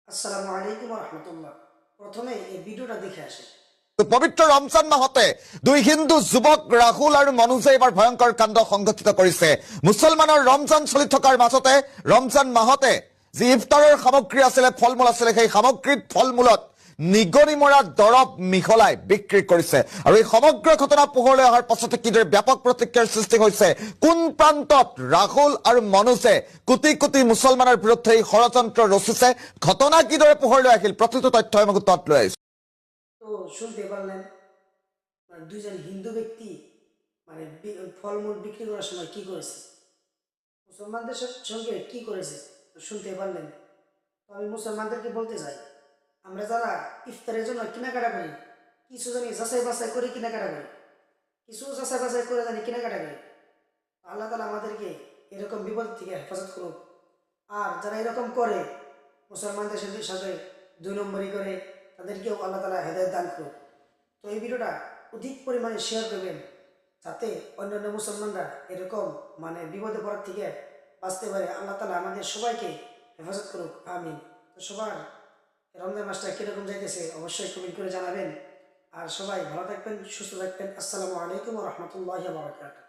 আসসালামু আলাইকুম ওয়া রাহমাতুল্লাহ। প্রথমে এই ভিডিওটা দেখে আসি। পবিত্ৰ ৰমজান মাহতে দুই হিন্দু যুৱক ৰাহুল আৰু মনোজে এবাৰ ভয়ংকৰ কাণ্ড সংঘটিত কৰিছে। মুছলমানৰ ৰমজান চলি থকাৰ মাজতে ৰমজান মাহতে যি ইফতাৰৰ সামগ্ৰী আছিলে, ফল মূল আছিলে, সেই সামগ্ৰীত ফল মূলত নিগনি মৰা দৰৱ মিহলাই বিক্ৰী কৰিছে। আৰু এই সমগ্ৰ ঘটনা পোহৰলৈ অহাৰ পাছতে কিদৰে ব্যাপক প্ৰতিক্ৰিয়াৰ সৃষ্টি হৈছে, কোন প্ৰান্তত ৰাহুল আৰু মনোজে কোটি কোটি মুছলমানৰ বিৰুদ্ধে এই ষড়যন্ত্ৰ ৰচিছে, ঘটনা কিদৰে পোহৰলৈ আহিল, প্ৰতিটো তথ্য আমি তাত লৈ আহিছো। তো শুনতে পারলেন দুইজন হিন্দু ব্যক্তি ফলমূল বিক্রি করার সময় কি করেছে, মুসলমানদের সঙ্গে কি করেছে তো শুনতে পারলেন। তো আমি মুসলমানদেরকে বলতে চাই, আমরা যারা ইফতারের জন্য কেনাকাটা করি, কিছু জানি যাচাই বাছাই করে কেনাকাটা করি, কিছু যাচাই বাছাই করে জানি কেনাকাটা করি। আল্লাহ তালা আমাদেরকে এরকম বিপদ থেকে হেফাজত করুক। আর যারা এরকম করে মুসলমানদের সাথে দুই নম্বরই করে, তাদেরকেও আল্লাহ তালা হেদায়েত দান করুক। তো এই ভিডিওটা অধিক পরিমাণে শেয়ার করবেন, যাতে অন্যান্য মুসলমানরা এরকম বিপদে পড়ার থেকে বাঁচতে পারে। আল্লাহ তালা আমাদের সবাইকে হেফাজত করুক, আমিন। তো সবার রমজান মাসটা কীরকম যাইতেছে অবশ্যই কমেন্ট করে জানাবেন। আর সবাই ভালো থাকবেন, সুস্থ থাকবেন। আসসালামু আলাইকুম ওয়া রাহমাতুল্লাহি ওয়া বারাকাতুহু।